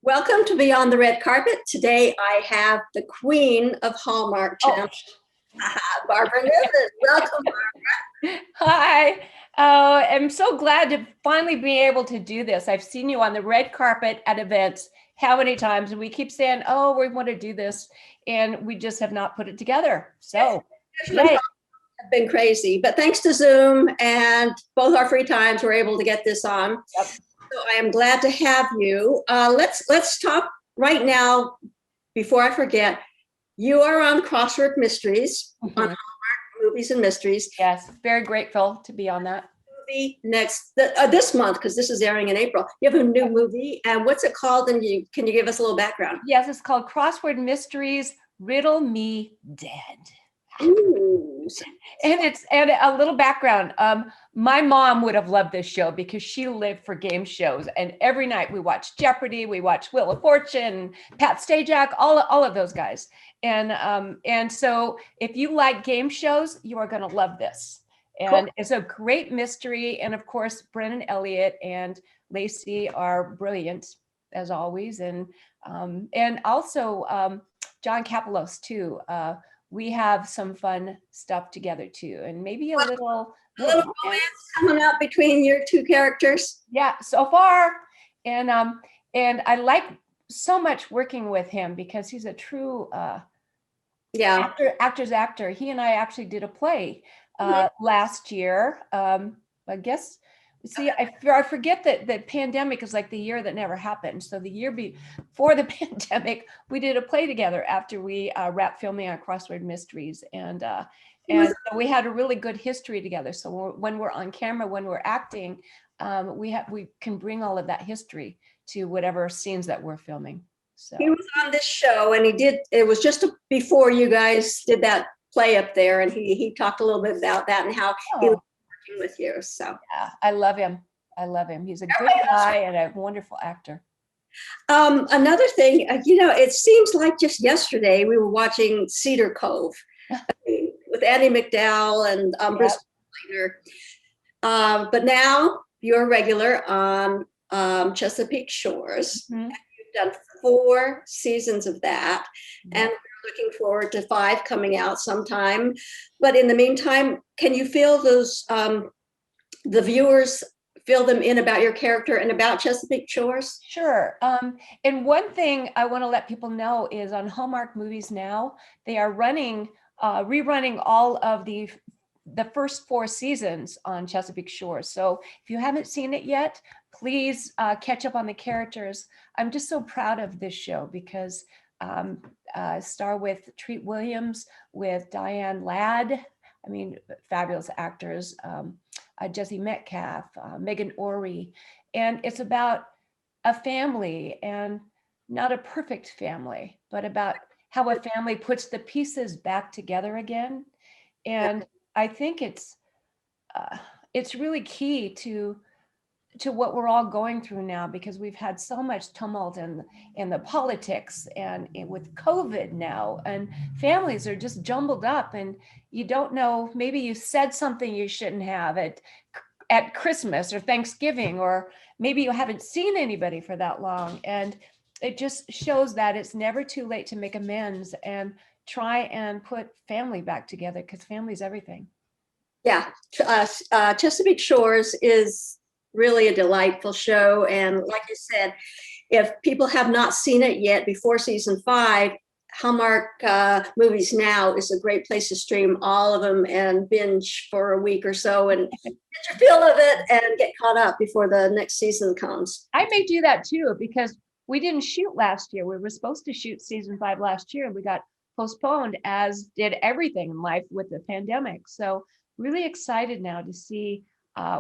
Welcome to Beyond the Red Carpet. Today I have the queen of Hallmark Channel, Barbara Niven. Welcome, Barbara. Hi. I'm so glad to finally be able to do this. I've seen you on the red carpet at events how many times, and we keep saying, oh, we want to do this, and we just have not put it together. So, Have been crazy, but thanks to Zoom and both our free times, we're able to get this on. Yep. So I am glad to have you. Let's talk right now. Before I forget, you are on Crossword Mysteries on Hallmark Movies and Mysteries. Yes, very grateful to be on that. Movie this month, because this is airing in April. You have a new movie, and what's it called? And can you give us a little background? Yes, it's called Crossword Mysteries, Riddle Me Dead. Ooh. And a little background. My mom would have loved this show because she lived for game shows, and every night we watched Jeopardy, we watched Wheel of Fortune, Pat Sajak, all of those guys. And so if you like game shows, you are going to love this. And cool. It's a great mystery, and of course, Brennan Elliott and Lacey are brilliant as always, and also John Kapelos too. We have some fun stuff together too, and maybe a little romance coming out between your two characters. Yeah, so far, and I like so much working with him because he's a true actor's actor. He and I actually did a play last year. I guess. See, I forget that the pandemic is like the year that never happened. So the year before the pandemic, we did a play together after we wrapped filming on Crossword Mysteries, and so we had a really good history together. So when we're on camera, when we're acting, we can bring all of that history to whatever scenes that we're filming. So he was on this show, and it was just before you guys did that play up there, and he talked a little bit about that and how he was working with you. So yeah, I love him. He's a good guy and a wonderful actor. Another thing, it seems like just yesterday we were watching Cedar Cove with Andy McDowell and Bruce Leitner. But now you're regular on Chesapeake Shores. Mm-hmm. You've done 4 seasons of that, and we're looking forward to 5 coming out sometime. But in the meantime, can you feel those the viewers fill them in about your character and about Chesapeake Shores? Sure. And one thing I want to let people know is on Hallmark Movies now, they are rerunning all of the first 4 seasons on Chesapeake Shores. So if you haven't seen it yet, please catch up on the characters. I'm just so proud of this show because star with Treat Williams, with Diane Ladd. I mean, fabulous actors. Jesse Metcalf, Megan Ory, and it's about a family, and not a perfect family, but about how a family puts the pieces back together again. And I think it's really key to what we're all going through now, because we've had so much tumult in the politics and with COVID now, and families are just jumbled up, and you don't know, maybe you said something you shouldn't have at Christmas or Thanksgiving, or maybe you haven't seen anybody for that long. And it just shows that it's never too late to make amends and try and put family back together, because family is everything. Yeah, Chesapeake Shores is really a delightful show, and like you said, if people have not seen it yet before season 5, Hallmark Movies Now is a great place to stream all of them and binge for a week or so and get your feel of it and get caught up before the next season comes. I may do that too, because we didn't shoot last year. We were supposed to shoot season 5 last year, and we got postponed, as did everything in life with the pandemic. So really excited now to see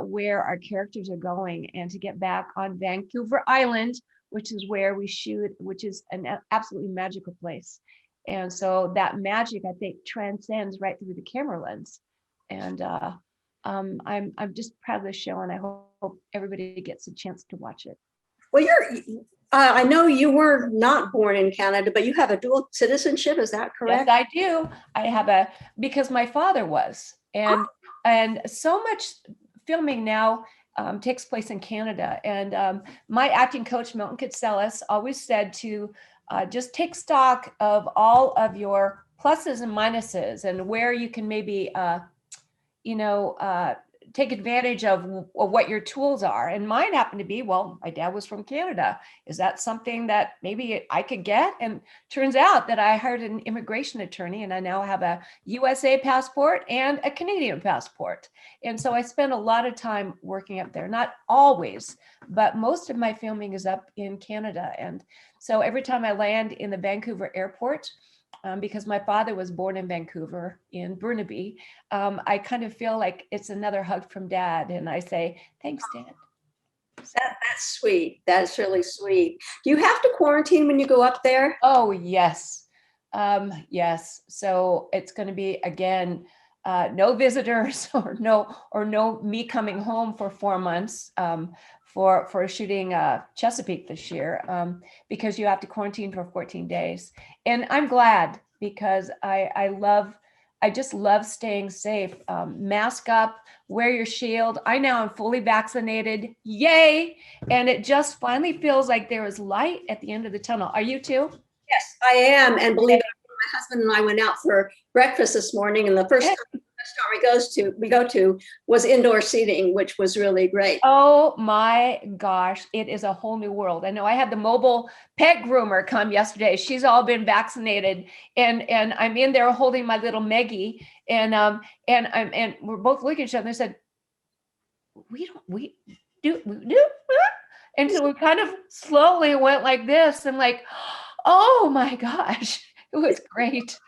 where our characters are going, and to get back on Vancouver Island, which is where we shoot, which is an absolutely magical place. And so that magic, I think, transcends right through the camera lens. And I'm just proud of the show, and I hope everybody gets a chance to watch it. Well, I know you were not born in Canada, but you have a dual citizenship. Is that correct? Yes, I do. I have because my father was, and so much filming now takes place in Canada. And my acting coach, Milton Kitselis, always said to just take stock of all of your pluses and minuses and where you can maybe, take advantage of what your tools are. And mine happened to be, well, my dad was from Canada. Is that something that maybe I could get? And turns out that I hired an immigration attorney, and I now have a USA passport and a Canadian passport. And so I spend a lot of time working up there, not always, but most of my filming is up in Canada. And so every time I land in the Vancouver airport, because my father was born in Vancouver in Burnaby, I kind of feel like it's another hug from Dad. And I say, thanks, Dad. That's sweet. That's really sweet. Do you have to quarantine when you go up there? Oh, yes. Yes. So it's going to be, again, no visitors or no me coming home for 4 months for shooting Chesapeake this year, because you have to quarantine for 14 days. And I'm glad, because I just love staying safe. Mask up, wear your shield. I now am fully vaccinated. Yay. And it just finally feels like there is light at the end of the tunnel. Are you too? Yes, I am. And believe it or not, my husband and I went out for breakfast this morning, and the first restaurant we go to was indoor seating, which was really great. Oh my gosh, it is a whole new world. I know I had the mobile pet groomer come yesterday. She's all been vaccinated, and I'm in there holding my little Maggie, and we're both looking at each other and said, we do. And so we kind of slowly went like this, and like, oh my gosh. It was great.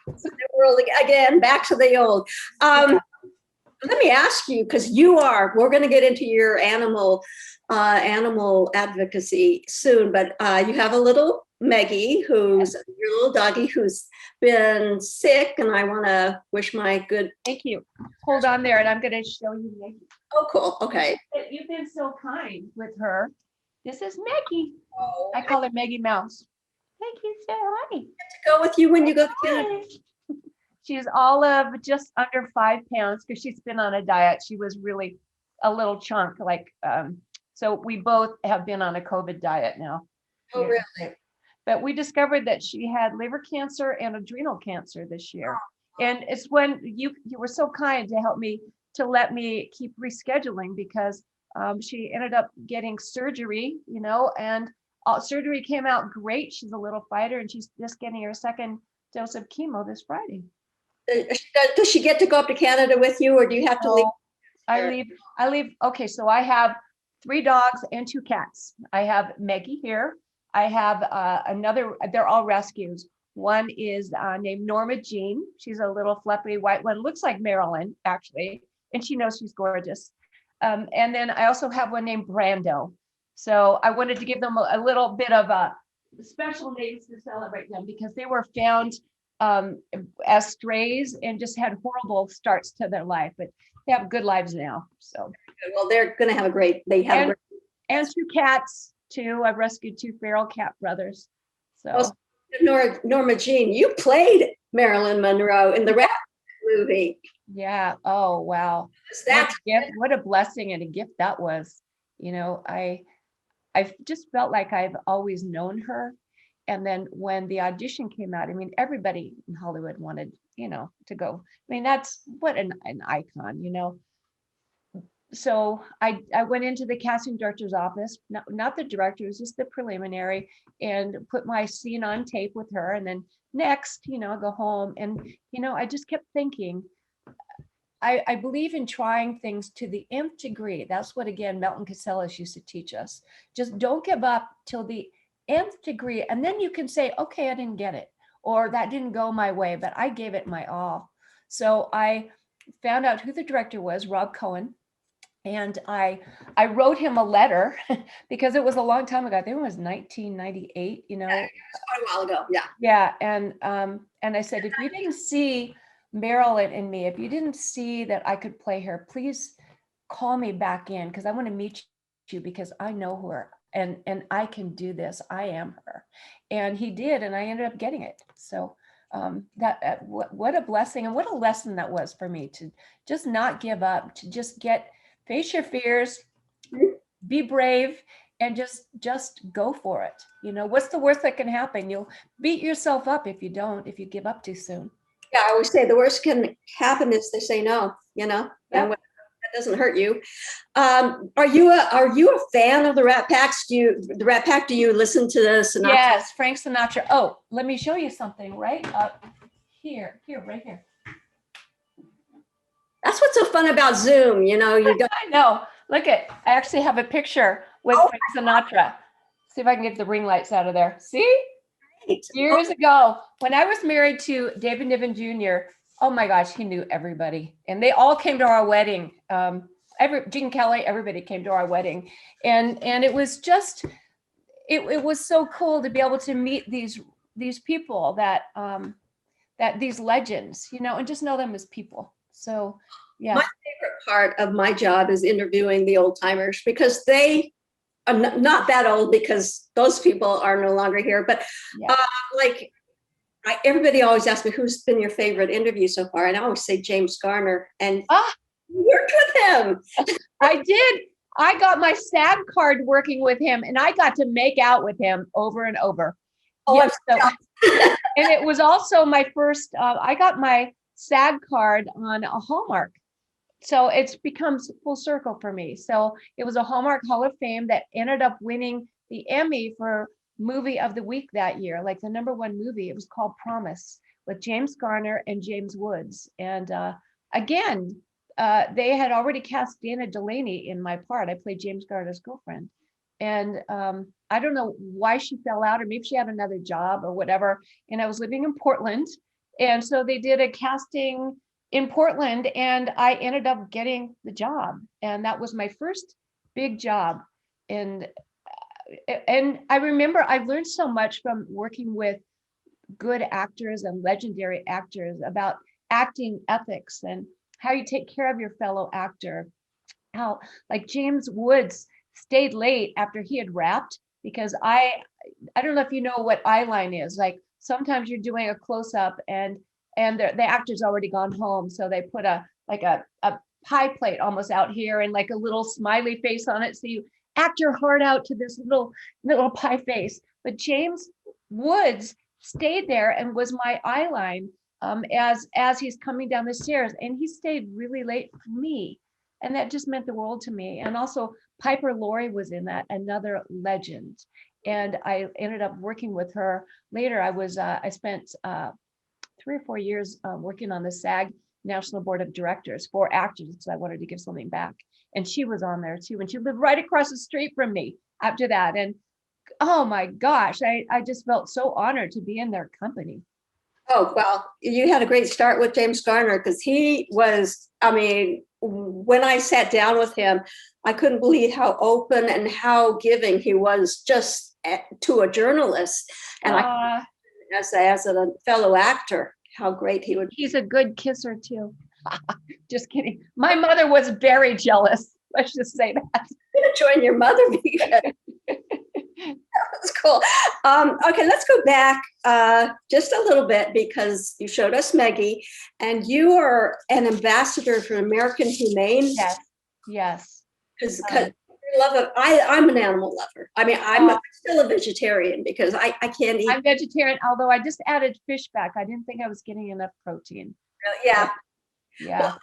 World again, back to the old. Let me ask you, because we're going to get into your animal advocacy soon, but you have a little Maggie, who's your little doggy who's been sick, and I want to wish my good. Thank you. Hold on there, and I'm going to show you Maggie. Oh, cool. Okay. You've been so kind with her. This is Maggie. Oh, I call her Maggie Mouse. Thank you, say hi. To go with you when you go to Canada. She's all of just under 5 pounds because she's been on a diet. She was really a little chunk, so we both have been on a COVID diet now. Oh, really? But we discovered that she had liver cancer and adrenal cancer this year. And it's when you were so kind to help me, to let me keep rescheduling, because she ended up getting surgery, and surgery came out great. She's a little fighter, and she's just getting her second dose of chemo this Friday. Does she get to go up to Canada with you, or do you have to leave? I leave. Okay, so I have 3 dogs and 2 cats. I have Maggie here. I have another, they're all rescues. One is named Norma Jean. She's a little fluffy white one, looks like Marilyn, actually, and she knows she's gorgeous. And then I also have one named Brando. So I wanted to give them a little bit of special names to celebrate them, because they were found as strays and just had horrible starts to their life, but they have good lives now. So well, they're going to have and 2 cats too. I've rescued 2 feral cat brothers. So Norma Jean, you played Marilyn Monroe in the rap movie. Yeah. Oh wow. What a blessing and a gift that was. I just felt like I've always known her. And then when the audition came out, I mean, everybody in Hollywood wanted, to go. I mean, that's what an icon, So I went into the casting director's office, not the director, it was just the preliminary, and put my scene on tape with her. And then next, go home. And, I just kept thinking, I believe in trying things to the nth degree. That's what, again, Milton Kitselis used to teach us. Just don't give up till the nth degree. And then you can say, okay, I didn't get it, or that didn't go my way, but I gave it my all. So I found out who the director was, Rob Cohen. And I wrote him a letter because it was a long time ago. I think it was 1998, Yeah, quite a while ago. Yeah. Yeah. And I said, if you didn't see Marilyn in me, if you didn't see that I could play her, please call me back in, because I want to meet you, because I know her and I can do this. I am her. And he did, and I ended up getting it. So what a blessing, and what a lesson that was for me, to just not give up, to just face your fears, be brave and just go for it. You know, what's the worst that can happen? You'll beat yourself up if you don't, if you give up too soon. Yeah, I always say the worst can happen is they say no, you know, and Yep. that doesn't hurt you. Are you a fan of the Rat Packs? The Rat Pack? Do you listen to the Sinatra? Yes, Frank Sinatra. Oh, let me show you something right up here, right here. That's what's so fun about Zoom. You know, you don't. I know. Look at, I actually have a picture with Oh, Frank Sinatra. See if I can get the ring lights out of there. See? great. Years ago, when I was married to David Niven Jr., oh my gosh, he knew everybody. And they all came to our wedding. Gene Kelly, everybody came to our wedding. And it was just, it was so cool to be able to meet these people that these legends, you know, and just know them as people. So yeah. My favorite part of my job is interviewing the old timers, because they are not that old, because those people are no longer here. But Yeah. like everybody always asks me, who's been your favorite interview so far? And I always say James Garner. And you worked with him. I did. I got my SAG card working with him, and I got to make out with him over and over. Oh, Yes, and it was also my first, I got my SAG card on a Hallmark. So it's becomes full circle for me. So it was a Hallmark Hall of Fame that ended up winning the Emmy for movie of the week that year, like the #1 movie. It was called Promise, with James Garner and James Woods. And again, they had already cast Dana Delaney in my part. I played James Garner's girlfriend. And I don't know why she fell out, or maybe she had another job or whatever. And I was living in Portland. And so they did a casting in Portland, and I ended up getting the job. And that was my first big job. And I remember I learned so much from working with good actors and legendary actors about acting ethics and how you take care of your fellow actor. How, like, James Woods stayed late after he had wrapped, because I don't know if you know what eye line is. Like, sometimes you're doing a close up and the actor's already gone home, so they put a pie plate almost out here and like a little smiley face on it, so you act your heart out to this little pie face. But James Woods stayed there and was my eye line as he's coming down the stairs, and he stayed really late for me. And that just meant the world to me. And also Piper Laurie was in that, another legend. And I ended up working with her later. I spent 3 or 4 years working on the SAG National Board of Directors for actors, because I wanted to give something back. And she was on there too. And she lived right across the street from me after that. And oh my gosh, I just felt so honored to be in their company. Oh, well, you had a great start with James Garner, because he was, I mean, when I sat down with him, I couldn't believe how open and how giving he was just to a journalist. And as a fellow actor, how great he would be. He's a good kisser too. Just kidding. My mother was very jealous. Let's just say that. I'm going to join your mother, because that's cool. Okay, let's go back just a little bit, because you showed us Meggie, and you are an ambassador for American Humane. Yes. Because I love it. I'm an animal lover. I mean, I'm still a vegetarian, because I can't eat. I'm vegetarian, although I just added fish back. I didn't think I was getting enough protein. Yeah. Yeah. Well,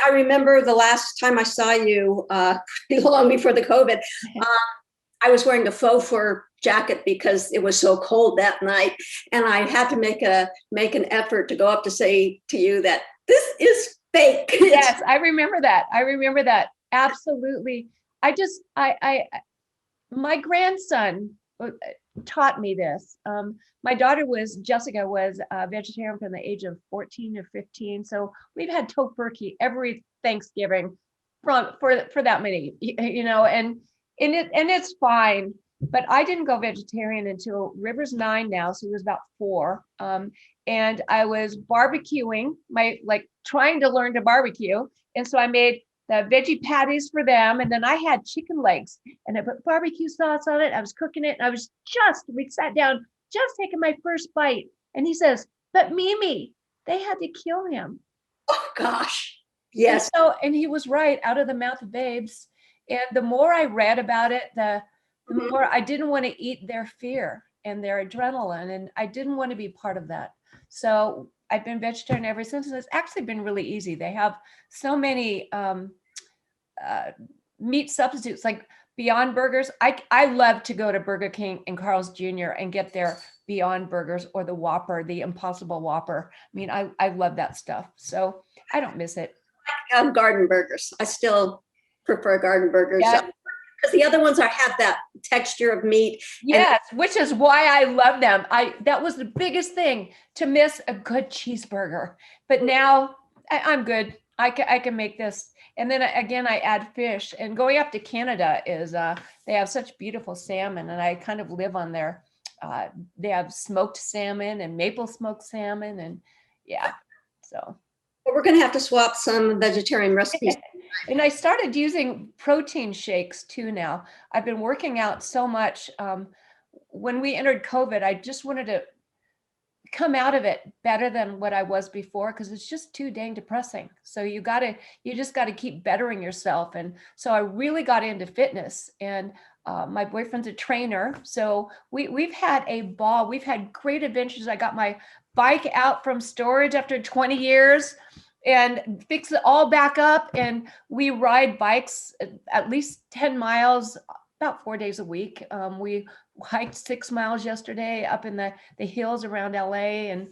I remember the last time I saw you, long before the COVID, I was wearing a faux fur jacket because it was so cold that night. And I had to make an effort to go up to say to you that this is fake. Yes, I remember that. Absolutely. My grandson taught me this. My daughter Jessica was a vegetarian from the age of 14 or 15. So we've had tofurkey every Thanksgiving for that many, you know, and it's fine. But I didn't go vegetarian until River's 9 now, so he was about 4. And I was barbecuing, trying to learn to barbecue. And so I made the veggie patties for them. And then I had chicken legs, and I put barbecue sauce on it. I was cooking it. And we sat down, just taking my first bite. And he says, "But Mimi, they had to kill him." Oh gosh. Yes. And he was right, out of the mouth of babes. And the more I read about it, the Mhm. more I didn't want to eat their fear and their adrenaline, and I didn't want to be part of that. So I've been vegetarian ever since, and it's actually been really easy. They have so many uh, meat substitutes like Beyond Burgers. I love to go to Burger King and Carl's Jr. and get their Beyond Burgers or the Whopper, the Impossible Whopper. I mean, I love that stuff. So I don't miss it. Garden burgers. I still prefer garden burgers. Yeah. Because the other ones have that texture of meat. Yes, which is why I love them. That was the biggest thing, to miss a good cheeseburger. But now I'm good. I can make this. And then again, I add fish. And going up to Canada is they have such beautiful salmon, and I kind of live on their. They have smoked salmon and maple smoked salmon, and yeah. So. But we're going to have to swap some vegetarian recipes. And I started using protein shakes too now. I've been working out so much. When we entered COVID, I just wanted to come out of it better than what I was before, because it's just too dang depressing. So you just got to keep bettering yourself. And so I really got into fitness, and my boyfriend's a trainer. So we've had a ball. We've had great adventures. I got my bike out from storage after 20 years and fix it all back up. And we ride bikes at least 10 miles, about 4 days a week. We hiked 6 miles yesterday up in the hills around LA. And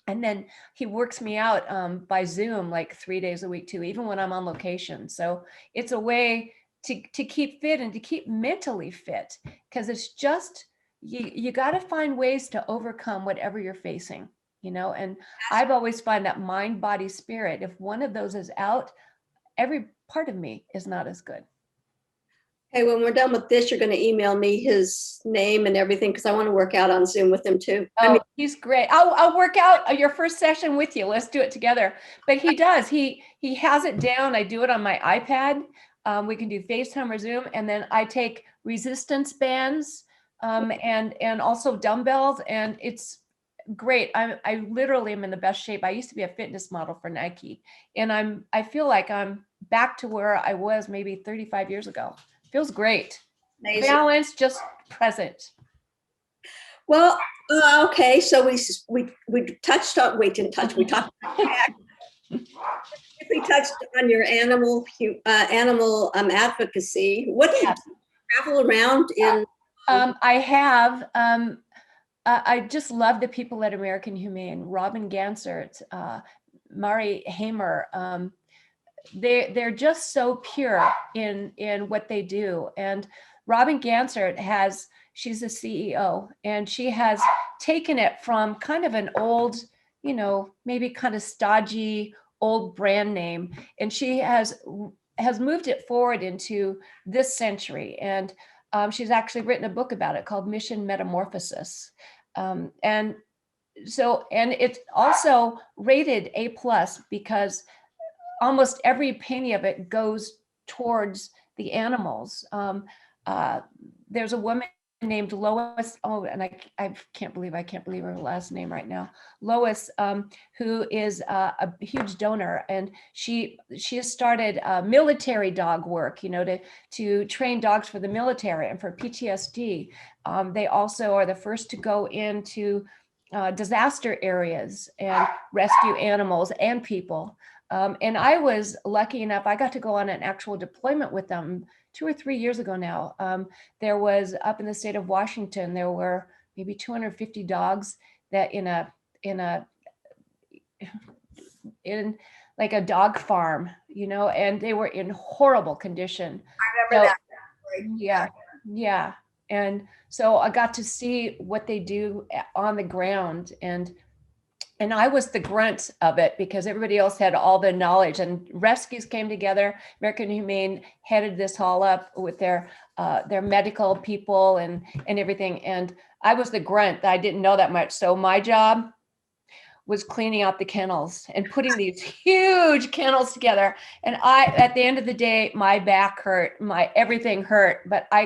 then he works me out by Zoom like 3 days a week too, even when I'm on location. So it's a way to keep fit and to keep mentally fit, because it's just, you got to find ways to overcome whatever you're facing. And I've always found that mind, body, spirit, if one of those is out, every part of me is not as good. Hey, when we're done with this, you're going to email me his name and everything, because I want to work out on Zoom with him too. Oh, he's great. I'll work out your first session with you. Let's do it together. But he does. He has it down. I do it on my iPad. We can do FaceTime or Zoom, and then I take resistance bands and also dumbbells, and it's great. I literally am in the best shape. I used to be a fitness model for Nike, and I feel like I'm back to where I was maybe 35 years ago. Feels great. Amazing. Balance, just present. Well, okay. So we touched on. We didn't touch. We talked. We touched on your animal advocacy. What do you travel around in? I have. I just love the people at American Humane. Robin Gansert, Mari Hamer. They're just so pure in what they do. And Robin Gansert she's the CEO, and she has taken it from kind of an old, maybe kind of stodgy old brand name, and she has moved it forward into this century. And she's actually written a book about it called Mission Metamorphosis. And it's also rated A+ because almost every penny of it goes towards the animals. There's a woman named Lois. Oh, and I can't believe her last name right now. Lois, who is a huge donor, and she has started military dog work, to train dogs for the military and for PTSD. They also are the first to go into disaster areas and rescue animals and people. And I was lucky enough, I got to go on an actual deployment with them 2 or 3 years ago now. There was, up in the state of Washington, there were maybe 250 dogs that in like a dog farm, and they were in horrible condition. I remember that. Yeah. And so I got to see what they do on the ground, and I was the grunt of it because everybody else had all the knowledge, and rescues came together. American Humane headed this all up with their medical people and everything. And I was the grunt. I didn't know that much. So my job was cleaning out the kennels and putting these huge kennels together. And at the end of the day, my back hurt, everything hurt, but I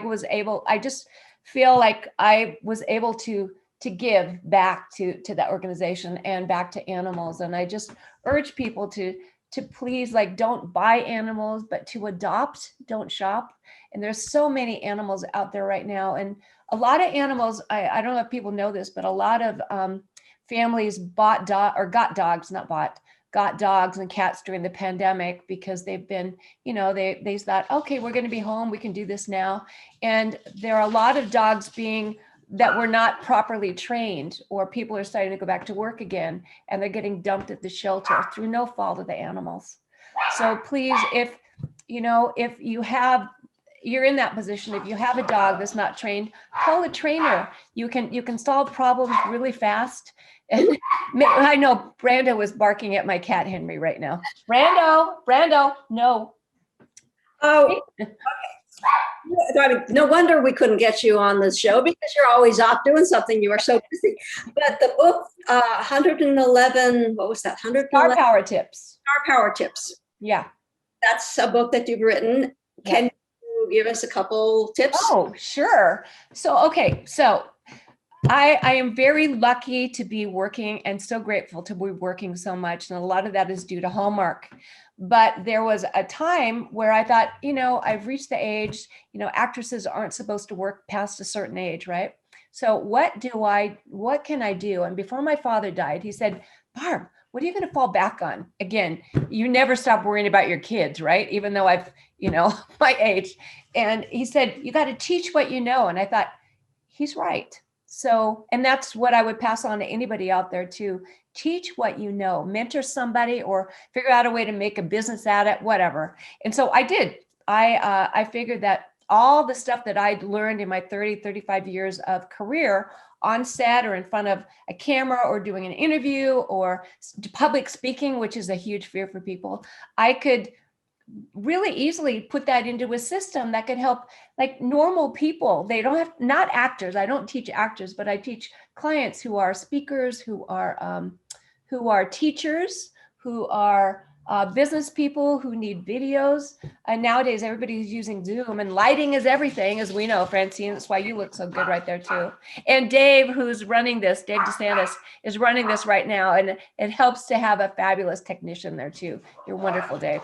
just feel like I was able to give back to that organization and back to animals. And I just urge people to to please, like, don't buy animals, but to adopt, don't shop. And there's so many animals out there right now. And a lot of animals, I don't know if people know this, but a lot of families got dogs and cats during the pandemic because they've been, they thought, okay, we're going to be home, we can do this now. And there are a lot of dogs that were not properly trained, or people are starting to go back to work again, and they're getting dumped at the shelter through no fault of the animals. So please, if you're in that position, if you have a dog that's not trained, call a trainer. You can solve problems really fast. And I know Brando was barking at my cat Henry right now. Brando, no. Oh, okay. I mean, no wonder we couldn't get you on the show, because you're always off doing something. You are so busy. But the book, 111, what was that? 111 Star Power Tips. Star Power Tips. Yeah. That's a book that you've written. Can you give us a couple tips? Oh, sure. So, okay. So I am very lucky to be working, and so grateful to be working so much. And a lot of that is due to Hallmark. But there was a time where I thought, I've reached the age, actresses aren't supposed to work past a certain age, right? So what can I do? And before my father died, he said, Barb, what are you going to fall back on? Again, you never stop worrying about your kids, right? Even though I've, my age. And he said, you got to teach what you know. And I thought, he's right. So, and that's what I would pass on to anybody out there too. Teach what you know, mentor somebody, or figure out a way to make a business at it, whatever. And so I did. I figured that all the stuff that I'd learned in my 35 years of career on set or in front of a camera or doing an interview or public speaking, which is a huge fear for people, I could really easily put that into a system that could help like normal people. They don't have, not actors. I don't teach actors, but I teach clients who are speakers, who are teachers, who are business people who need videos. And nowadays everybody's using Zoom, and lighting is everything, as we know, Francine. That's why you look so good right there too. And Dave, who's running this, Dave DeSantis, is running this right now. And it helps to have a fabulous technician there too. You're wonderful, Dave.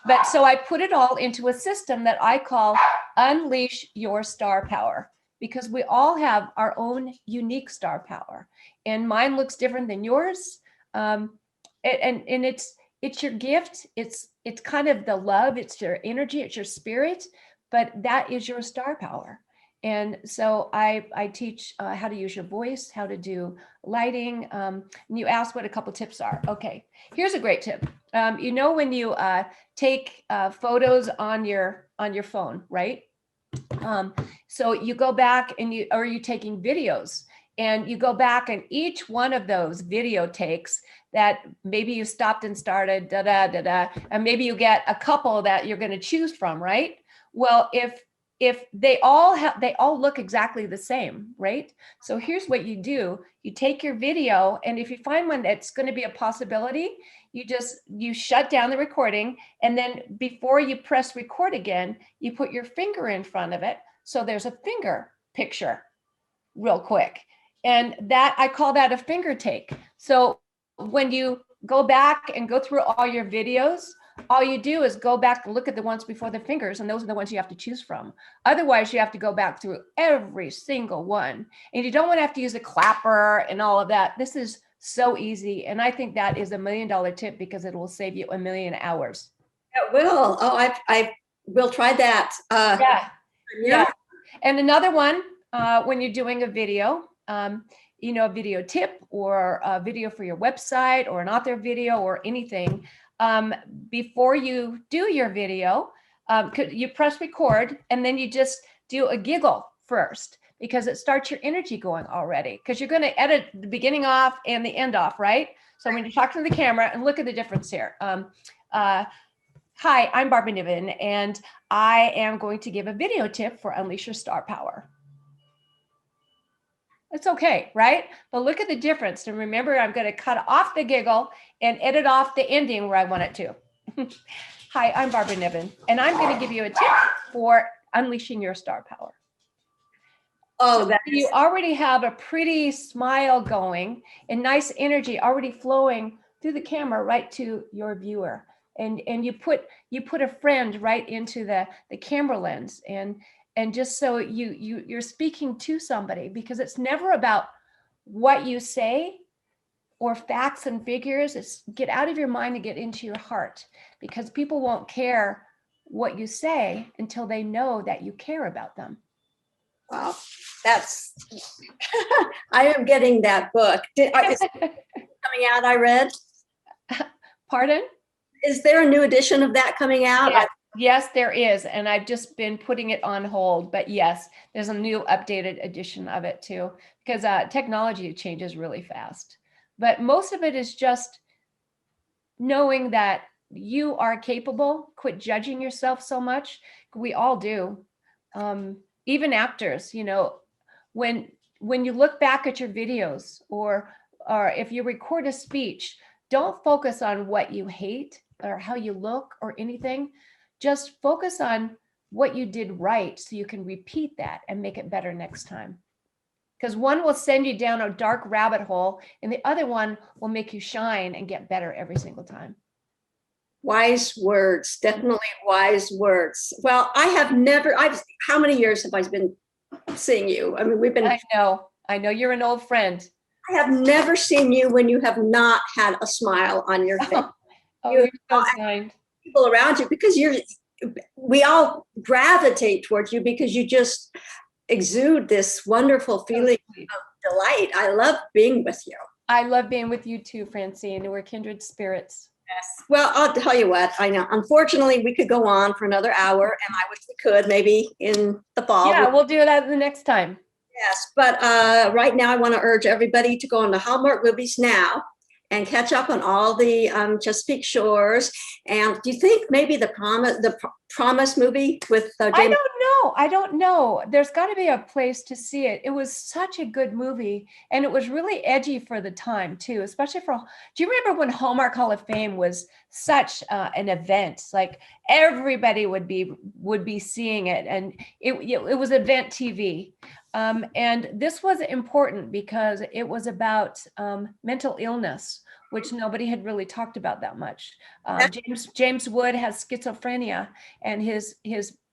But so I put it all into a system that I call Unleash Your Star Power, because we all have our own unique star power, and mine looks different than yours. And it's your gift. It's kind of the love, it's your energy, it's your spirit, but that is your star power. And so I teach how to use your voice, how to do lighting. And you asked what a couple tips are. Okay, here's a great tip. When you take photos on your phone, right? So you go back and you're taking videos, and you go back, and each one of those video takes that maybe you stopped and started, and maybe you get a couple that you're going to choose from, right? Well, if they all look exactly the same, right? So here's what you do. You take your video, and if you find one that's going to be a possibility, you shut down the recording, and then before you press record again, you put your finger in front of it. So there's a finger picture real quick. And that, I call that a finger take. So when you go back and go through all your videos, all you do is go back and look at the ones before the fingers, and those are the ones you have to choose from. Otherwise, you have to go back through every single one. And you don't want to have to use a clapper and all of that. This is so easy. And I think that is $1 million tip, because it will save you 1 million hours. It will. Oh, I will try that. Yeah. And another one, when you're doing a video, a video tip or a video for your website or an author video or anything, before you do your video, you press record, and then you just do a giggle first, because it starts your energy going already, because you're going to edit the beginning off and the end off, right? So when you talk to the camera, and look at the difference here. Hi, I'm Barbara Niven, and I am going to give a video tip for Unleash Your Star Power. It's okay, right? But look at the difference. And remember, I'm going to cut off the giggle and edit off the ending where I want it to. Hi, I'm Barbara Niven, and I'm going to give you a tip for unleashing your star power. Oh, so you already have a pretty smile going and nice energy already flowing through the camera right to your viewer. and you put a friend right into the camera lens, and just so you're speaking to somebody, because it's never about what you say or facts and figures. It's get out of your mind and get into your heart, because people won't care what you say until they know that you care about them. Wow, that's, I am getting that book. Is it coming out, I read? Pardon? Is there a new edition of that coming out? Yes, there is. And I've just been putting it on hold, but yes, there's a new updated edition of it too, because technology changes really fast. But most of it is just knowing that you are capable. Quit judging yourself so much. We all do. Even actors, when you look back at your videos, or if you record a speech, don't focus on what you hate or how you look or anything. Just focus on what you did right, so you can repeat that and make it better next time. Because one will send you down a dark rabbit hole, and the other one will make you shine and get better every single time. Wise words, definitely wise words. Well, how many years have I been seeing you? I mean, I know you're an old friend. I have never seen you when you have not had a smile on your face. You're so kind. People around you, because we all gravitate towards you because you just exude this wonderful feeling of delight. I love being with you. I love being with you too, Francine. We're kindred spirits. Yes. Well, I'll tell you what, I know, unfortunately, we could go on for another hour, and I wish we could, maybe in the fall. Yeah, we'll do that the next time. Yes, but right now I want to urge everybody to go on to Hallmark Movies now and catch up on all the Chesapeake Shores. And do you think maybe the Promise movie with James? I don't know. There's got to be a place to see it. It was such a good movie, and it was really edgy for the time too, especially do you remember when Hallmark Hall of Fame was such an event? Like everybody would be seeing it, and it was event TV. And this was important because it was about mental illness, which nobody had really talked about that much. James Wood has schizophrenia, and his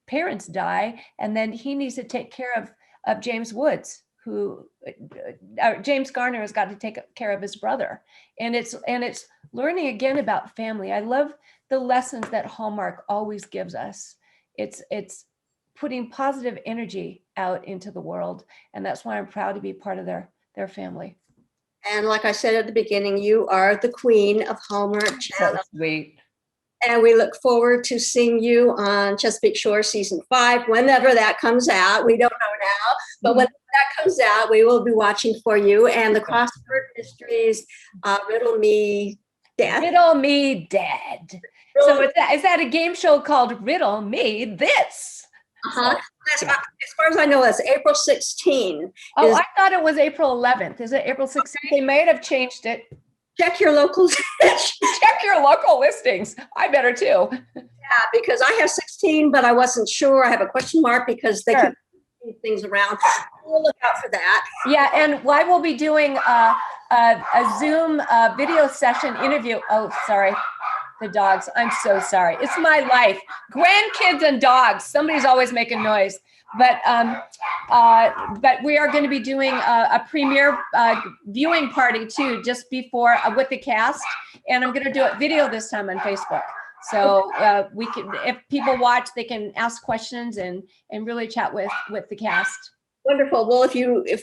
parents die, and then he needs to take care of James Woods, who James Garner has got to take care of his brother, and it's learning again about family. I love the lessons that Hallmark always gives us. It's putting positive energy out into the world, and that's why I'm proud to be part of their family. And like I said at the beginning, you are the queen of Hallmark Channel. So sweet. And we look forward to seeing you on Chesapeake Shore season 5, whenever that comes out. We don't know now, but when that comes out, we will be watching for you. And the crossword mysteries, Riddle Me Dead. Riddle Me Dead. So is that a game show called Riddle Me This? Uh-huh. As far as I know, that's April 16. Oh, I thought it was April 11th. Is it April 16th? They might have changed it. Check your local Check your local listings. I better too. Yeah, because I have 16, but I wasn't sure. I have a question mark because they keep moving things around. We'll look out for that. Yeah, and I will be doing a Zoom video session interview. Oh, sorry. The dogs. I'm so sorry. It's my life. Grandkids and dogs. Somebody's always making noise. But we are going to be doing a premiere viewing party too, just before with the cast, and I'm going to do it video this time on Facebook. So we can, if people watch, they can ask questions and really chat with the cast. Wonderful. Well, if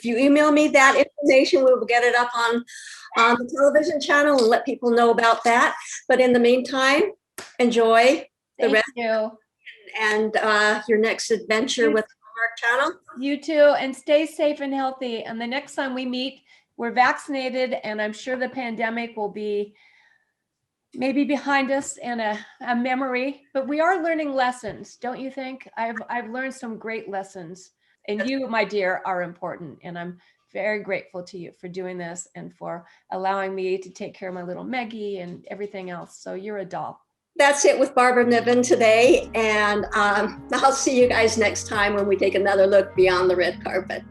you email me that information, we will get it up on the television channel and let people know about that. But in the meantime, enjoy the rest and your next adventure with our channel. You too, and stay safe and healthy. And the next time we meet, we're vaccinated, and I'm sure the pandemic will be maybe behind us and a memory. But we are learning lessons, don't you think? I've learned some great lessons. And you, my dear, are important. And I'm very grateful to you for doing this and for allowing me to take care of my little Maggie and everything else. So you're a doll. That's it with Barbara Niven today. And I'll see you guys next time when we take another look beyond the red carpet.